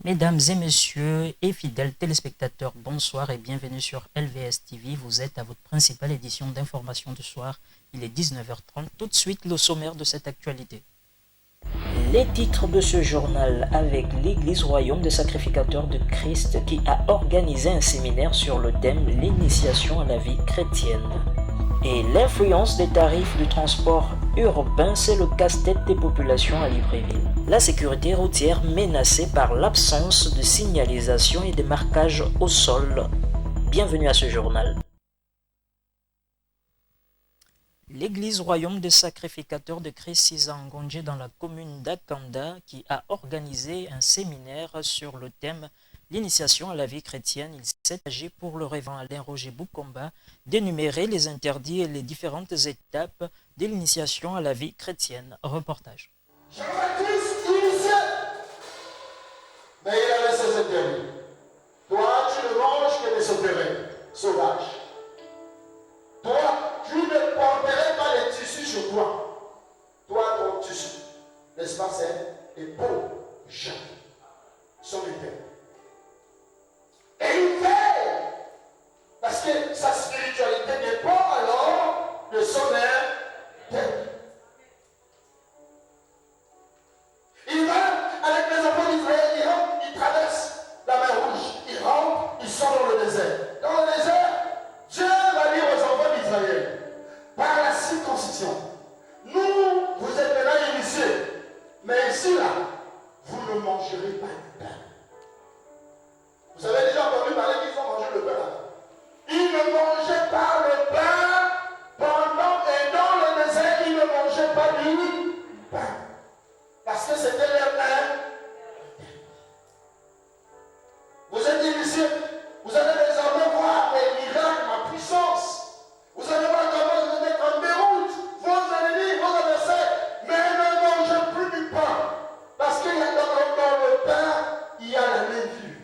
Mesdames et messieurs et fidèles téléspectateurs, bonsoir et bienvenue sur LVS TV. Vous êtes à votre principale édition d'information du soir. Il est 19h30. Tout de suite, le sommaire de cette actualité. Les titres de ce journal avec l'Église Royaume des Sacrificateurs de Christ qui a organisé un séminaire sur le thème « L'initiation à la vie chrétienne ». Et l'influence des tarifs du transport urbain, c'est le casse-tête des populations à Libreville. La sécurité routière menacée par l'absence de signalisation et de marquage au sol. Bienvenue à ce journal. L'Église Royaume des Sacrificateurs de Christ Sisa-Ngonje dans la commune d'Akanda qui a organisé un séminaire sur le thème L'initiation à la vie chrétienne. Il s'est agi pour le révérend Alain Roger Boukomba d'énumérer les interdits et les différentes étapes de l'initiation à la vie chrétienne. Reportage. Jean-Baptiste initié, mais il avait ses interdits. Toi, tu ne manges que des opérés sauvages. Toi, tu ne porterais pas les tissus sur toi. Toi, ton tissu, n'est-ce pas, c'est les peaux jeunes, sont du père. Et il veille, parce que sa spiritualité dépend alors de son interdit. Il va avec les enfants d'Israël, il traverse la mer Rouge, il rentre, il sort dans le désert. Dans le désert, Dieu va dire aux enfants d'Israël, par la circoncision, nous, vous êtes maintenant initiés, mais ici, là, vous ne mangerez pas de pain. Vous avez déjà entendu parler qu'ils ont mangé le pain là. Ils ne mangeaient pas le pain pendant et dans le désert, ils ne mangeaient pas du pain. Parce que c'était leur pain. Vous êtes initiés, vous allez désormais voir les miracles, ma puissance. Vous allez voir comment je vais mettre en déroute vos ennemis, vos adversaires. Mais ne mangez plus du pain. Parce qu'il y a dans le pain, il y a la même vue.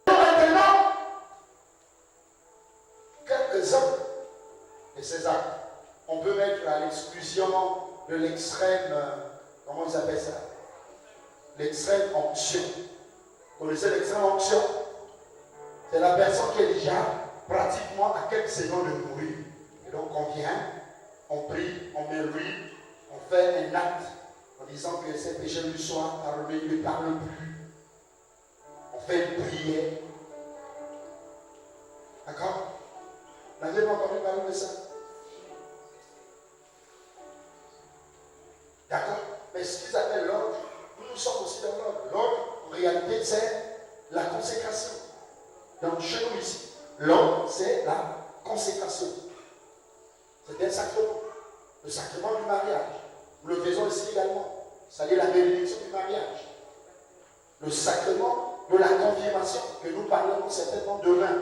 Maintenant, quelques-uns de ces actes, on peut mettre à l'exclusion de l'extrême, comment ils appellent ça? L'extrême onction. Vous connaissez l'extrême onction? C'est la personne qui est déjà pratiquement à quelques secondes de mourir. Et donc on vient, on prie, on met l'huile, on fait un acte en disant que ses péchés lui soient pardonnés, il ne parle plus. On fait une prière. D'accord? Vous n'avez pas entendu parler de ça? D'accord? Mais ce qu'ils appellent l'ordre, nous sommes aussi dans l'ordre. L'ordre, en réalité, c'est la consécration. Donc, chez nous ici, l'ordre, c'est la consécration. C'est un sacrement. Le sacrement du mariage. Nous le faisons ici également. C'est-à-dire la bénédiction du mariage. Le sacrement de la confirmation, que nous parlerons certainement demain,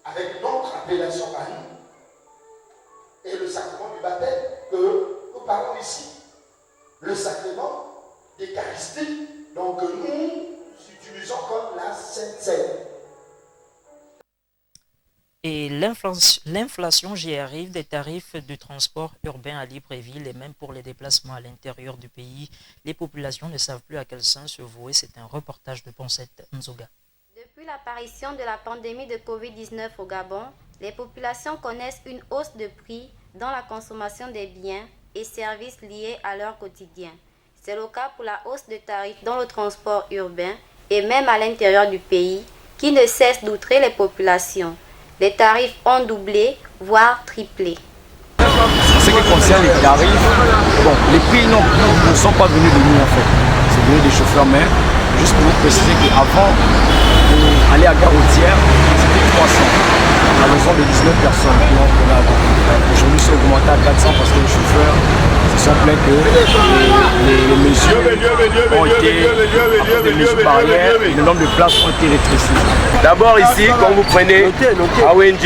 avec notre appellation à nous. Et le sacrement du baptême, que nous parlons ici. Le sacrement d'Eucharistie, donc nous utilisons comme la Sainte Seine. Et l'inflation, j'y arrive, des tarifs du transport urbain à Libreville et même pour les déplacements à l'intérieur du pays, les populations ne savent plus à quel sens se vouer. C'est un reportage de Poncette Nzoga. Depuis l'apparition de la pandémie de Covid-19 au Gabon, les populations connaissent une hausse de prix dans la consommation des biens et services liés à leur quotidien. C'est le cas pour la hausse de tarifs dans le transport urbain et même à l'intérieur du pays, qui ne cesse d'outrer les populations. Les tarifs ont doublé, voire triplé. En ce qui concerne les tarifs, bon, les prix ne sont pas venus de nous en fait. C'est venu des chauffeurs, mais juste pour vous préciser qu'avant d'aller à Gare Routière, c'était 300. À raison de 19 personnes. Aujourd'hui, c'est augmenté à 400 parce que les chauffeurs se sont plaints que les mesures ont été des mesures barrières et le nombre de places ont été rétrécies. D'abord ici, quand vous prenez AONG,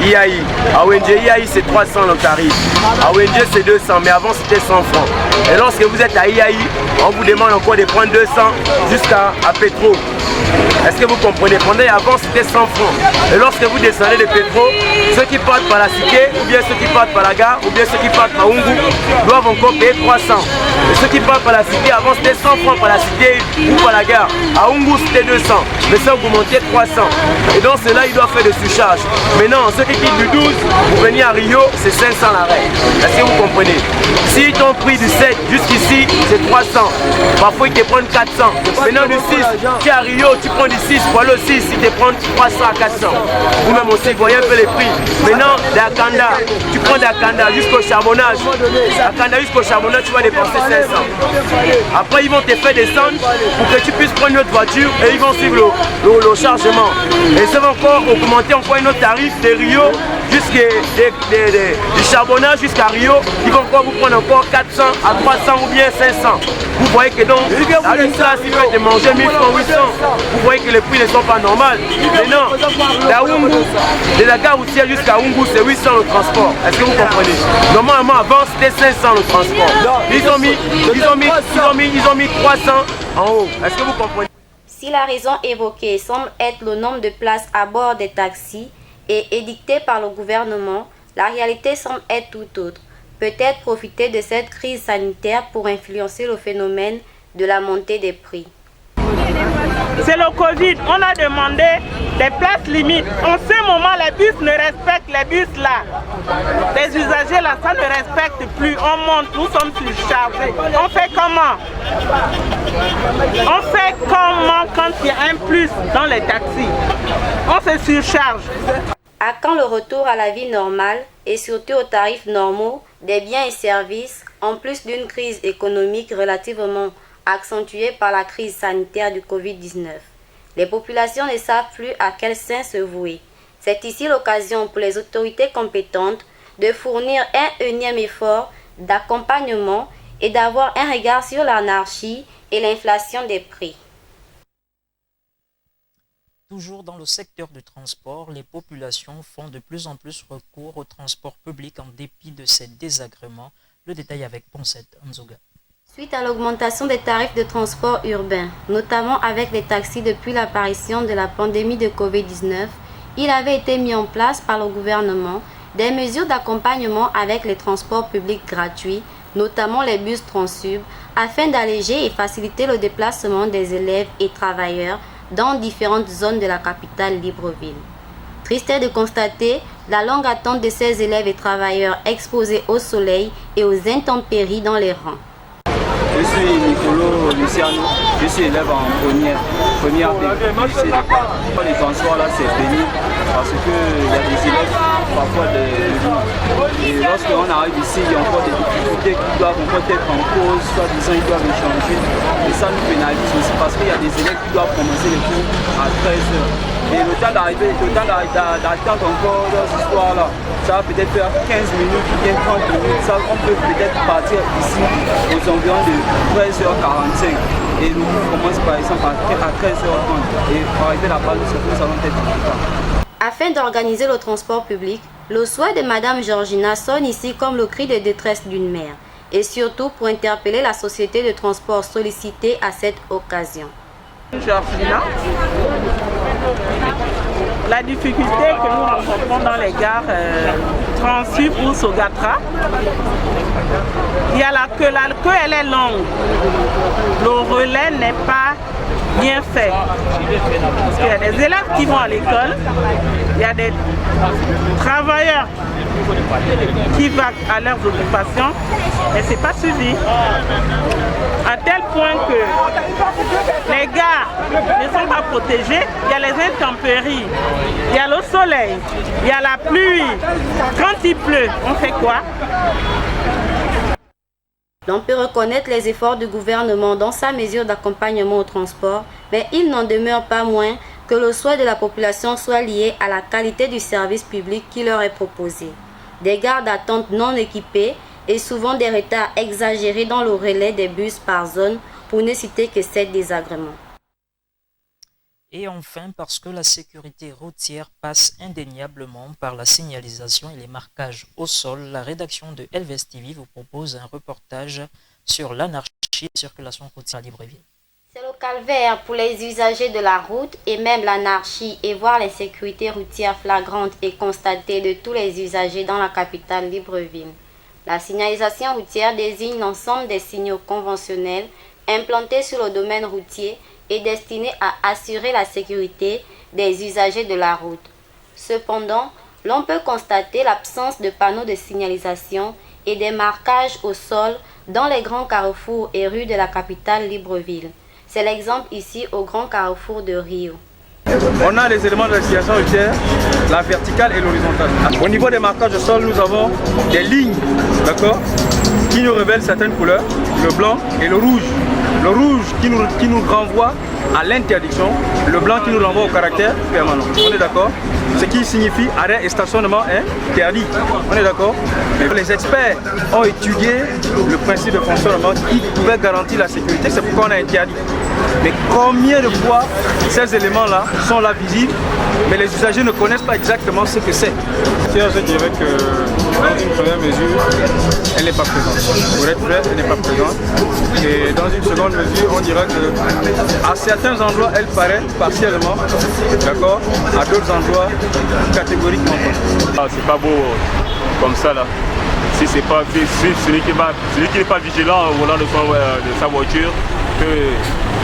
IAI. AONG, IAI c'est 300 le tarif. AONG c'est 200, mais avant c'était 100 francs. Et lorsque vous êtes à IAI, on vous demande encore de prendre 200 jusqu'à Pétro. Est-ce que vous comprenez? Pendant avant, c'était 100 francs. Et lorsque vous descendez de Pétro, ceux qui partent par la cité, ou bien ceux qui partent par la gare, ou bien ceux qui partent par Ungu, doivent encore payer 300. Et ceux qui partent par la cité, avant c'était 100 francs par la cité ou par la gare. À Ungu, c'était 200. Mais ça, vous montez 300. Et donc, cela, il doit faire des surcharges. Maintenant, ceux qui quittent du 12 pour venir à Rio, c'est 500 l'arrêt. Est-ce que vous comprenez? Si ton prix du 7 jusqu'ici, c'est 300. Parfois, ils te prennent 400. Maintenant, du 6, tu es à Rio, tu prends du 6 pour aller au 6, ils te prennent 300 à 400. Vous-même aussi, vous voyez un peu les prix. Maintenant, d'Akanda, tu prends d'Akanda jusqu'au charbonnage. Akanda jusqu'au charbonnage, tu vas dépenser 500. Après, ils vont te faire descendre pour que tu puisses prendre une autre voiture et ils vont suivre le chargement. Et ça va encore augmenter encore un autre tarif de Rio du charbonnage jusqu'à Rio. Ils vont encore vous prendre encore 400 à 300 ou bien 500. Vous voyez que donc, à une classe, ils veulent te manger 1000 francs, 800. Vous voyez que les prix ne sont pas normaux. Maintenant, de la gare routière jusqu'à Ungu, c'est 800 le transport. Est-ce que vous comprenez? Normalement, avant, c'était 500 le transport. Ils ont mis 300 en haut. Est-ce que vous comprenez? Si la raison évoquée semble être le nombre de places à bord des taxis et édictée par le gouvernement, la réalité semble être tout autre. Peut-être profiter de cette crise sanitaire pour influencer le phénomène de la montée des prix. C'est le Covid, on a demandé des places limites. En ce moment, les bus ne respectent les bus là. Les usagers là, ça ne respecte plus. On monte, nous sommes surchargés. On fait comment? On fait comment quand il y a un plus dans les taxis? On se surcharge. À quand le retour à la vie normale et surtout aux tarifs normaux des biens et services, en plus d'une crise économique relativement accentuée par la crise sanitaire du Covid-19. Les populations ne savent plus à quel sein se vouer. C'est ici l'occasion pour les autorités compétentes de fournir un énième effort d'accompagnement et d'avoir un regard sur l'anarchie et l'inflation des prix. Toujours dans le secteur du transport, les populations font de plus en plus recours au transport public en dépit de ces désagréments. Le détail avec Poncette Nzoga. Suite à l'augmentation des tarifs de transport urbain, notamment avec les taxis depuis l'apparition de la pandémie de Covid-19, il avait été mis en place par le gouvernement des mesures d'accompagnement avec les transports publics gratuits, notamment les bus Transsub, afin d'alléger et faciliter le déplacement des élèves et travailleurs dans différentes zones de la capitale Libreville. Triste est de constater la longue attente de ces élèves et travailleurs exposés au soleil et aux intempéries dans les rangs. Je suis Nicolo Luciano, je suis élève en première lycée. Les transports là c'est pénible parce qu'il y a des élèves parfois de nuit. Et lorsqu'on arrive ici, il y a encore des difficultés qui doivent encore être en cause, soit disant ils doivent échanger. Et ça nous pénalise aussi parce qu'il y a des élèves qui doivent commencer les cours à 13h. Et le temps d'attendre encore dans cette histoire-là, ça va peut-être faire 15 minutes ou bien 30 minutes. Ça, on peut peut-être partir ici aux environs de 13h45. Et nous commençons par exemple à 13h30. Et pour arriver là-bas, nous allons être en retard. Afin d'organiser le transport public, le souhait de Madame Georgina sonne ici comme le cri de détresse d'une mère. Et surtout pour interpeller la société de transport sollicitée à cette occasion. Georgina, la difficulté que nous rencontrons dans les gares Transsub ou Sogatra, il y a la queue elle est longue, le relais n'est pas bien fait. Parce qu'il y a des élèves qui vont à l'école, il y a des travailleurs qui vont à leurs occupations, mais ce n'est pas suivi. À tel point que les gares ne sont pas protégées, il y a les intempéries, il y a le soleil, il y a la pluie. Quand il pleut, on fait quoi? On peut reconnaître les efforts du gouvernement dans sa mesure d'accompagnement au transport, mais il n'en demeure pas moins que le souhait de la population soit lié à la qualité du service public qui leur est proposé. Des gares d'attente non équipées et souvent des retards exagérés dans le relais des bus par zone, pour ne citer que 7 désagréments. Et enfin, parce que la sécurité routière passe indéniablement par la signalisation et les marquages au sol, la rédaction de LVS TV vous propose un reportage sur l'anarchie et la circulation routière à Libreville. C'est le calvaire pour les usagers de la route et même l'anarchie et voire l'insécurité routière flagrante est constatée de tous les usagers dans la capitale Libreville. La signalisation routière désigne l'ensemble des signaux conventionnels implantés sur le domaine routier et destinés à assurer la sécurité des usagers de la route. Cependant, l'on peut constater l'absence de panneaux de signalisation et des marquages au sol dans les grands carrefours et rues de la capitale Libreville. C'est l'exemple ici au grand carrefour de Rio. On a les éléments de la signalisation routière, la verticale et l'horizontale. Au niveau des marquages au sol, nous avons des lignes, d'accord, qui nous révèlent certaines couleurs, le blanc et le rouge. Le rouge qui nous renvoie à l'interdiction, le blanc qui nous renvoie au caractère permanent. On est d'accord? Ce qui signifie arrêt et stationnement interdit. On est d'accord? Les experts ont étudié le principe de fonctionnement qui pouvait garantir la sécurité, c'est pourquoi on a interdit. Mais combien de fois ces éléments-là sont là visibles, mais les usagers ne connaissent pas exactement ce que c'est? Je dirais que dans une première mesure, elle n'est pas présente. Pour être vrai, elle n'est pas présente. Et dans une seconde mesure, on dira qu'à certains endroits, elle paraît partiellement, d'accord, à d'autres endroits, catégoriquement pas. Ah, c'est pas beau comme ça là. Si c'est pas celui qui n'est pas vigilant au volant de sa voiture peut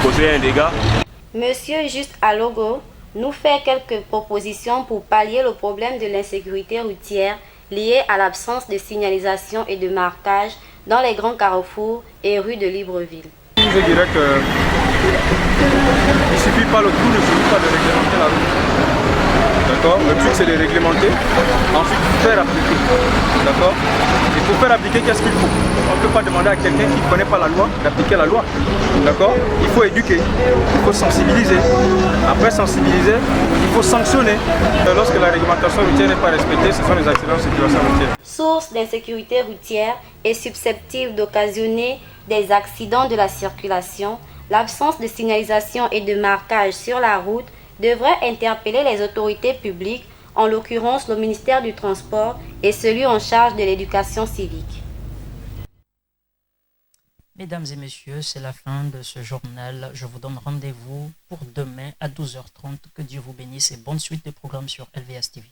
causer un dégât. Monsieur Juste Alogo nous fait quelques propositions pour pallier le problème de l'insécurité routière liée à l'absence de signalisation et de marquage dans les grands carrefours et rues de Libreville. Je dirais que il ne suffit pas, le tout ne suffit pas de réglementer la route. D'accord? Le truc c'est de réglementer, ensuite faire appliquer. D'accord? Et pour faire appliquer, qu'est-ce qu'il faut? On ne peut pas demander à quelqu'un qui ne connaît pas la loi d'appliquer la loi. D'accord? Il faut éduquer, il faut sensibiliser. Après sensibiliser, il faut sanctionner. Lorsque la réglementation routière n'est pas respectée, ce sont les accidents de circulation routière. Source d'insécurité routière et susceptible d'occasionner des accidents de la circulation, l'absence de signalisation et de marquage sur la route devrait interpeller les autorités publiques, en l'occurrence le ministère du Transport et celui en charge de l'éducation civique. Mesdames et messieurs, c'est la fin de ce journal. Je vous donne rendez-vous pour demain à 12h30. Que Dieu vous bénisse et bonne suite de programmes sur LVS TV.